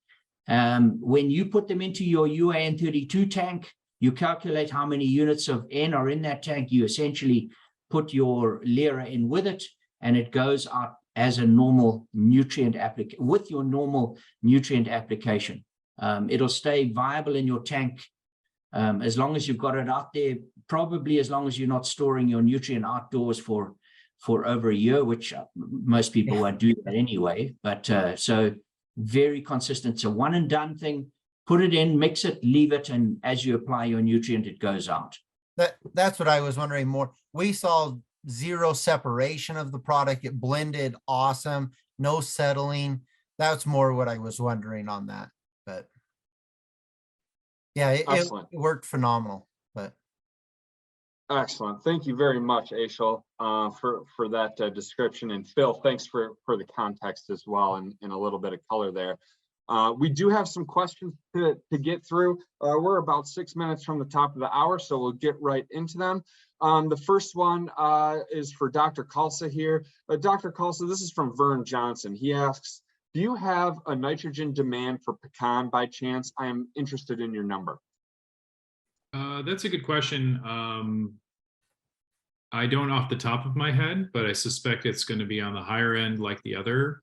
When you put them into your UAN 32 tank, you calculate how many units of N are in that tank. You essentially put your Lyra in with it, and it goes out as a normal nutrient application with your normal nutrient application. It'll stay viable in your tank as long as you've got it out there, probably as long as you're not storing your nutrient outdoors for over a year, which most people won't do that anyway. But so very consistent. It's a one and done thing. Put it in, mix it, leave it, and as you apply your nutrient, it goes out. That's what I was wondering more. We saw zero separation of the product. It blended awesome, no settling. That's more what I was wondering on that. But yeah, it worked phenomenal. But excellent. Thank you very much, Ashel, for that description. And Phil, thanks for the context as well and a little bit of color there. We do have some questions to get through. We're about 6 minutes from the top of the hour, so we'll get right into them. The first one is for Dr. Kalsa here. Dr. Kalsa, this is from Vern Johnson. He asks, do you have a nitrogen demand for pecan by chance? I am interested in your number. That's a good question. I don't off the top of my head, but I suspect it's going to be on the higher end like the other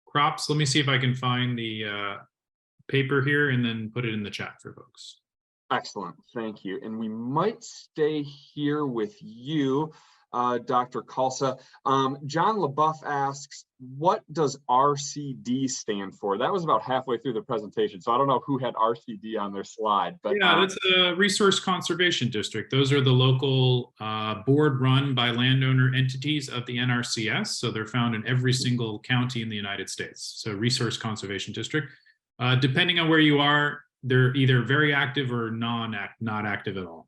crops. Let me see if I can find the paper here and then put it in the chat for folks. Excellent, thank you. And we might stay here with you, Dr. Kalsa. John LaBeouf asks, what does RCD stand for? That was about halfway through the presentation, so I don't know who had RCD on their slide. But yeah, that's a resource conservation district. Those are the local board run by landowner entities of the NRCS. So they're found in every single county in the United States. So resource conservation district. Depending on where you are, they're either very active or not active at all.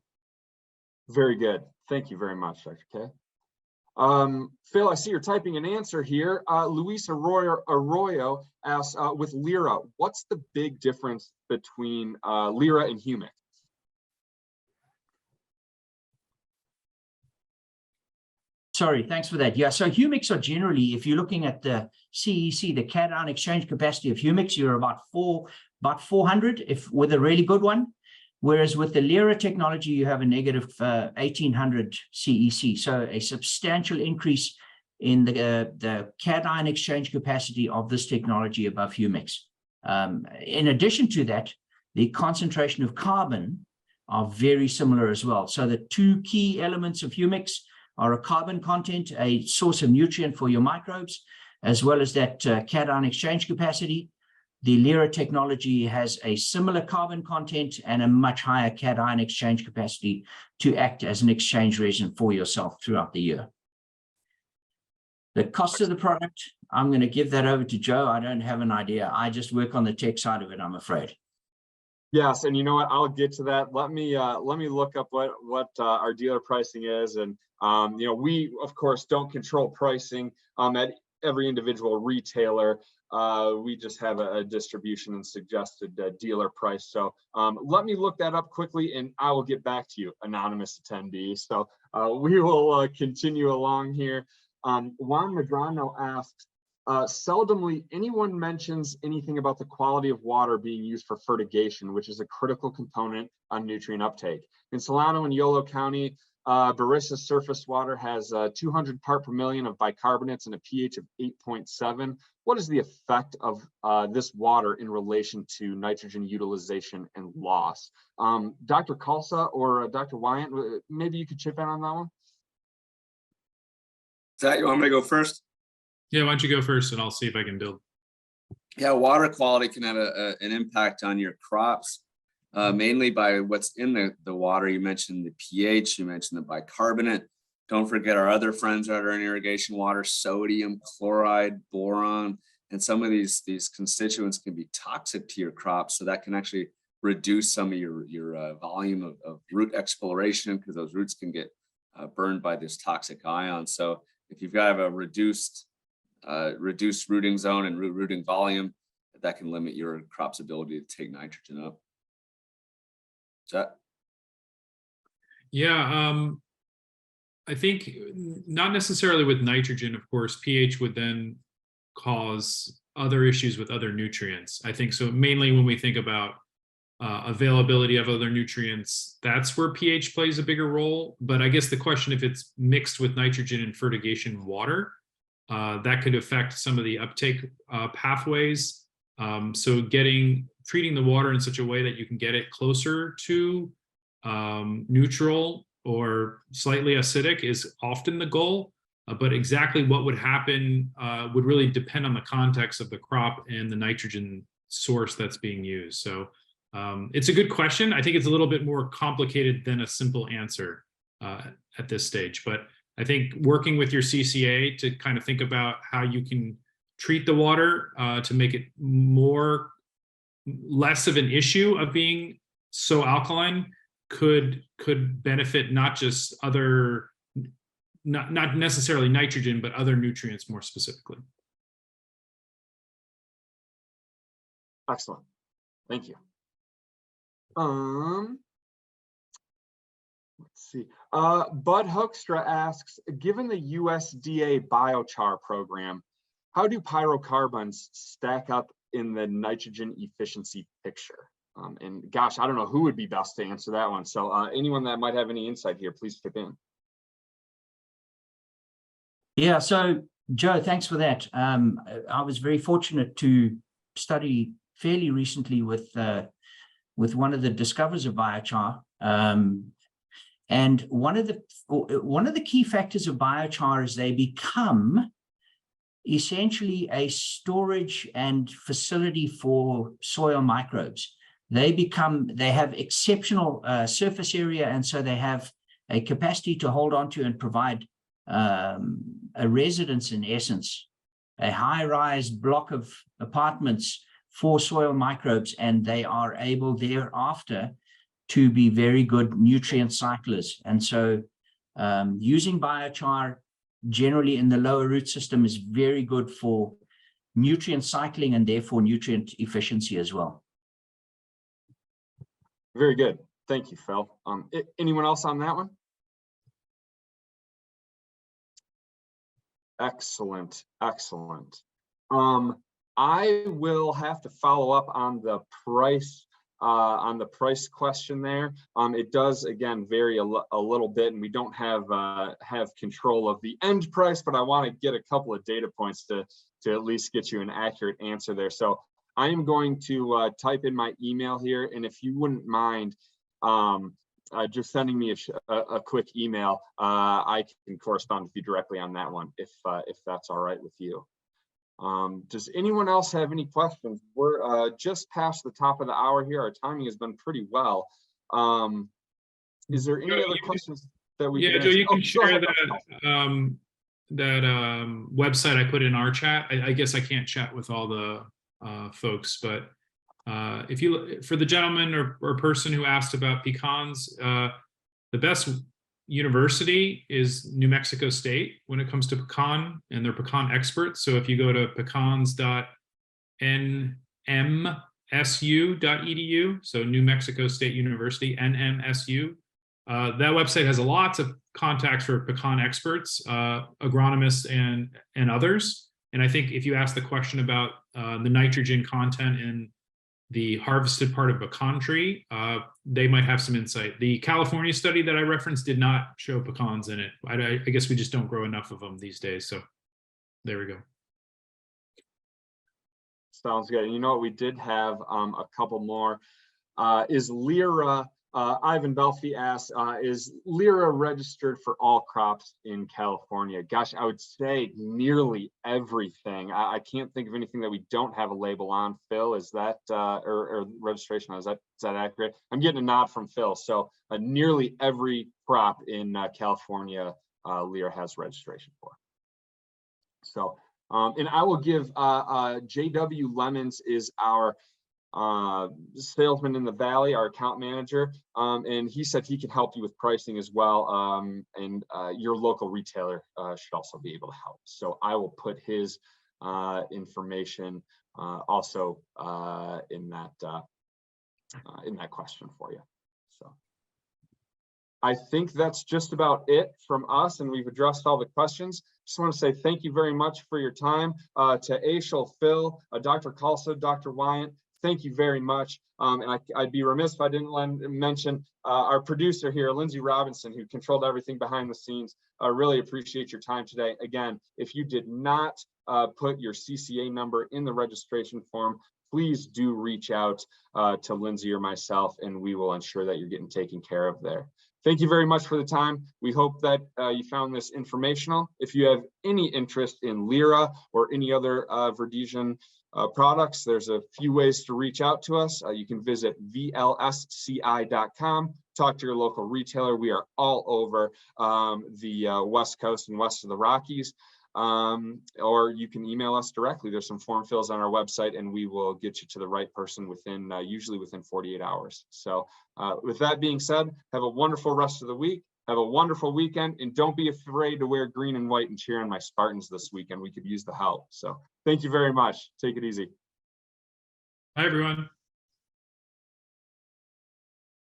Very good. Thank you very much, Dr. K. Phil, I see you're typing an answer here. Luis Arroyo asks, with Lyra, what's the big difference between Lyra and humic? Sorry, thanks for that. Yeah, so humics are generally, if you're looking at the CEC, the cation exchange capacity of humics, you're about 400 if with a really good one. Whereas with the Lyra technology, you have a negative 1800 CEC. So a substantial increase in the cation exchange capacity of this technology above humics. In addition to that, the concentration of carbon are very similar as well. So the two key elements of humics are a carbon content, a source of nutrient for your microbes, as well as that cation exchange capacity. The Lyra technology has a similar carbon content and a much higher cation exchange capacity to act as an exchange resin for yourself throughout the year. The cost of the product, I'm going to give that over to Joe. I don't have an idea. I just work on the tech side of it, I'm afraid. Yes, and you know what? I'll get to that. Let me look up what our dealer pricing is, and you know, we of course don't control pricing at every individual retailer. We just have a distribution and suggested dealer price. So let me look that up quickly, and I will get back to you, anonymous attendee. So we will continue along here. Juan Medrano asks, seldomly anyone mentions anything about the quality of water being used for fertigation, which is a critical component on nutrient uptake. In Solano and Yolo County, Barissa surface water has 200 part per million of bicarbonates and a pH of 8.7. What is the effect of this water in relation to nitrogen utilization and loss? Dr. Kalsa or Dr. Wyant, maybe you could chip in on that one? Zach, you want me to go first? Yeah, why don't you go first and I'll see if I can build. Yeah, water quality can have an impact on your crops, mainly by what's in the water. You mentioned the pH, you mentioned the bicarbonate. Don't forget our other friends that are in irrigation water, sodium, chloride, boron, and some of these constituents can be toxic to your crops. So that can actually reduce some of your volume of root exploration, because those roots can get burned by this toxic ion. So if you've got a reduced rooting zone and rooting volume, that can limit your crop's ability to take nitrogen up. Is that? Yeah, I think not necessarily with nitrogen, of course. pH would then cause other issues with other nutrients. I think so mainly when we think about availability of other nutrients, that's where pH plays a bigger role. But I guess the question, if it's mixed with nitrogen and fertigation water, that could affect some of the uptake pathways. So treating the water in such a way that you can get it closer to neutral or slightly acidic is often the goal. But exactly what would happen would really depend on the context of the crop and the nitrogen source that's being used. So it's a good question. I think it's a little bit more complicated than a simple answer at this stage. But I think working with your CCA to kind of think about how you can treat the water to make it less of an issue of being so alkaline could benefit not just not necessarily nitrogen, but other nutrients more specifically. Excellent. Thank you. Let's see. Bud Hoekstra asks, given the USDA biochar program, how do pyrocarbons stack up in the nitrogen efficiency picture? And gosh, I don't know who would be best to answer that one. So anyone that might have any insight here, please chip in. Yeah, so Joe, thanks for that. I was very fortunate to study fairly recently with one of the discoverers of biochar. And one of the key factors of biochar is they become essentially a storage and facility for soil microbes. They have exceptional surface area, and so they have a capacity to hold on to and provide a residence, in essence, a high-rise block of apartments for soil microbes, and they are able thereafter to be very good nutrient cyclers. And so using biochar generally in the lower root system is very good for nutrient cycling and therefore nutrient efficiency as well. Very good. Thank you, Phil. Anyone else on that one? Excellent, excellent. I will have to follow up on the price question there. It does again vary a little bit, and we don't have control of the end price, but I want to get a couple of data points to at least get you an accurate answer there. So I am going to type in my email here, and if you wouldn't mind just sending me a quick email, I can correspond with you directly on that one if that's all right with you. Does anyone else have any questions? We're just past the top of the hour here. Our timing has been pretty well. Is there any other questions that we can Joe, you can share that website I put in our chat. I guess I can't chat with all the folks, but if you, for the gentleman or person who asked about pecans, the best university is New Mexico State when it comes to pecan, and they're pecan experts. So if you go to pecans.nmsu.edu, so New Mexico State University, NMSU, that website has lots of contacts for pecan experts, agronomists, and others. And I think if you ask the question about the nitrogen content in the harvested part of a pecan tree, they might have some insight. The California study that I referenced did not show pecans in it. I guess we just don't grow enough of them these days. So there we go. Sounds good. You know what, we did have a couple more. Is Lyra, Ivan Belfi asked, is Lyra registered for all crops in California? Gosh, I would say nearly everything. I can't think of anything that we don't have a label on. Phil, is that, or registration, is that accurate? I'm getting a nod from Phil. So nearly every crop in California, Lyra has registration for. So, and I will give JW Lemons is our salesman in the Valley, our account manager, and he said he could help you with pricing as well, and your local retailer should also be able to help. So I will put his information also in that question for you. So I think that's just about it from us, and we've addressed all the questions. Just want to say thank you very much for your time to Aishel, Phil, Dr. Kalsa, Dr. Wyant. Thank you very much. And I'd be remiss if I didn't mention our producer here, Lindsay Robinson, who controlled everything behind the scenes. I really appreciate your time today. Again, if you did not put your CCA number in the registration form, please do reach out to Lindsay or myself, and we will ensure that you're getting taken care of there. Thank you very much for the time. We hope that you found this informational. If you have any interest in Lyra or any other Verdesian products, there's a few ways to reach out to us. You can visit vlsci.com, talk to your local retailer. We are all over the West Coast and west of the Rockies. Or you can email us directly. There's some form fills on our website, and we will get you to the right person within usually within 48 hours. So with that being said, have a wonderful rest of the week. Have a wonderful weekend, and don't be afraid to wear green and white and cheer on my Spartans this weekend. We could use the help. So thank you very much. Take it easy. Hi, everyone.